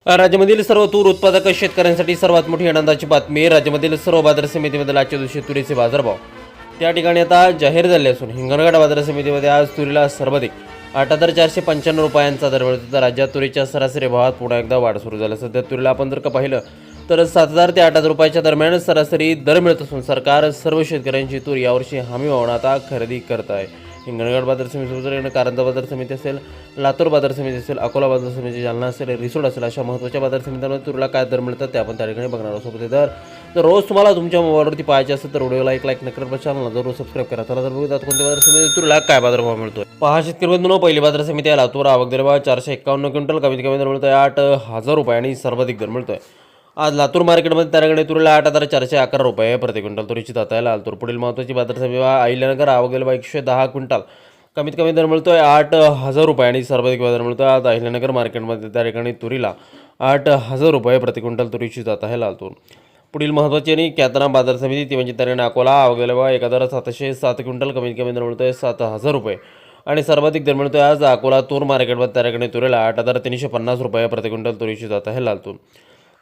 राज्यामधील सर्व तूर उत्पादक शेतकऱ्यांसाठी सर्वात मोठी आनंदाची बातमी. राज्यामधील सर्व बाजार समितीमध्ये आजच्या दिवशी तुरीचे बाजारभाव त्या ठिकाणी आता जाहीर झाले असून हिंगणघाट बाजार समितीमध्ये आज तुरीला सर्वाधिक 8,495 रुपयांचा दर मिळतो. तर राज्यात तुरीच्या सरासरी भावात पुन्हा एकदा वाढ सुरू झाली. सध्या तुरीला आपण जर का पाहिलं तर 7,000 ते 8,000 रुपयाच्या दरम्यान सरासरी दर मिळत असून सरकार सर्व शेतकऱ्यांची तूर यावर्षी हमी भावानं आता खरेदी करत आहे. हिंगणघाट बाजार समितीसोबत कारंजा बाजार समिती असेल, लातूर बाजार समिती असेल, अकोला बाजार समिती, जालना असेल, रिसोड असेल, अशा महत्त्वाच्या बाजार समित्यांमध्ये तुरीला काय दर मिळतात ते आपण त्या ठिकाणी बघणार आहोत. सोबत तर रोज तुम्हाला तुमच्या मोबाईलवरती पाहायचे असेल तर व्हिडिओला एक लाईक नक्की करा, चॅनलला जरूर सबस्क्राईब करा. चला तर बघूयात कोणत्या बाजार समिती तुरीला काय बाजारभाव मिळतोय. पहा शेतकरी बंधूंनो, पहिली बाजार समिती आहे लातूर. आवक दर 451 क्विंटल, कमीत कमी दर मिळतोय 8,000 रुपये आणि सर्वाधिक दर मिळतोय आज लातूर मार्केटमध्ये. त्याकडे तुरीला 8,411 रुपये प्रति क्विंटल तुरीची जात आहे लातूर. पुढील महत्त्वाची बाजार समिती अहिल्यानगर. आवक दर 110 क्विंटल, कमीत कमी दर मिळतोय 8,000 रुपये आणि सर्वाधिक दर मिळतोय आज अहिल्यानगर मार्केटमध्ये. त्या ठिकाणी तुरीला 8,000 रुपये प्रति क्विंटल तुरीची जात आहे लातूर. पुढील महत्त्वाची आणि ख्यातना बाजार समिती ती म्हणजे त्याने अकोला. आवक दर 1,707 क्विंटल, कमीत कमी दर मिळतोय 7,000 रुपये आणि सर्वाधिक दर मिळतोय आज अकोला तूर मार्केटमध्ये. त्या ठिकाणी तुरीला 8,350 रुपये प्रति क्विंटल तुरीची जात आहे लातूर.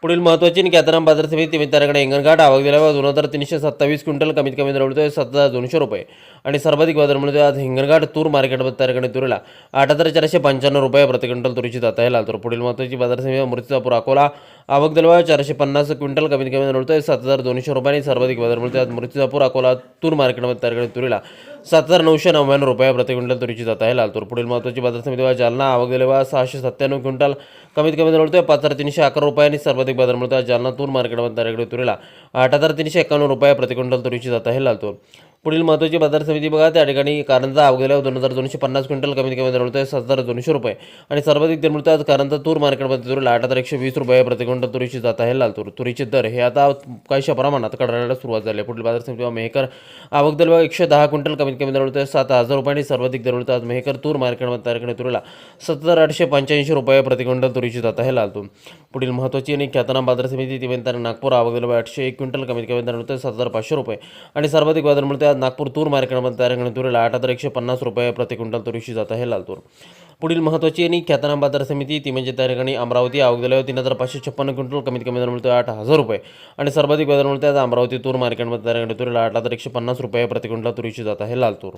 पुढील महत्त्वाची आणि ख्यातना बाजार समिती त्याकडे हिंगणघाट. आवक दिल्यावर 2,327 क्विंटल, कमीत कमी दर मिळतोय 7,200 रुपये आणि सर्वाधिक बाजार मिळतोय आज हिंगणघाट तूर मार्केटमध्ये. त्याकडे तुरीला 8,495 रुपये प्रति क्विंटल तुरीची जात आहे लातूर. पुढील महत्त्वाची बाजार समिती मूर्तिजापूर अकोला. आवक दिल्यावर 450 क्विंटल, कमीत कमी दर मिळतोय 7,200 रुपये आणि सर्वाधिक बाजार मिळतोय आज मूर्तिजापूर अकोला तूर मार्केटमध्ये. त्याकडे तुरीला 7,999 रुपये प्रति क्विंटल तुरीची जात आहे लातूर. पुढील महत्त्वाची बाजार समिती जालना. आवक दिल्यावर 697 क्विंटल, कमीत कमी दर मिळतोय 5,311 रुपये आणि सर्वाधिक बाजार मिळतोय जालना तूर मार्केटमध्ये. त्याकडे तुरीला 8,351 रुपये प्रति क्विंटल तुरीची जात आहे लातूर. पुढील महत्त्वाची बाजार समिती बघा, त्या ठिकाणी कारंजा. आवक दिल्यावर 2,250 क्विंटल, कमीत कमी दर मिळतोय 7,200 रुपये आणि सर्वाधिक दर मिळतोय आज कारंजा तूर मार्केटमध्ये. तुरीला 8,120 रुपये प्रति क्विंटल तुरीची जात आहे लातूर. तुरीचे दर हे आता काहीशा प्रमाणात कडायला सुरुवात झाली आहे. पुढील बाजार समिती मेहकर. आवक दिल्यावर 110 क्विंटल, कमीत कमी दर मिळतोय 7,000 रुपये आणि सर्वाधिक दर मिळतोय आज मेहकर तूर मार्केटमध्ये. त्याकडे तुरीला 7,885 रुपये प्रति क्विंटल तुरीची जात आहे लातूर. पुढील महत्त्वाची आणि ख्यातना बाजार समिती ती म्हणजे नागपूर. आवक दिल्यावर 801 क्विंटल, कमीत कमी दर मिळतोय 7,500 रुपये आणि सर्वाधिक बाजार मिळतोय आज नागपूर तूर मार्केटमध्ये. त्याकडे तुरीला 8,150 रुपये प्रति क्विंटल तुरीची जात आहे लातूर. पुढील महत्त्वाची आणि ख्यातना बाजार समिती ती म्हणजे त्या ठिकाणी अमरावती. आवक दिल्यावर 3,556 क्विंटल, कमीत कमी दर मिळतोय 8,000 रुपये आणि सर्वाधिक बाजार मिळतोय आज अमरावती तूर मार्केटमध्ये. त्याकडे तुरीला 8,150 रुपये प्रति क्विंटल तुरीची जात आहे लातूर.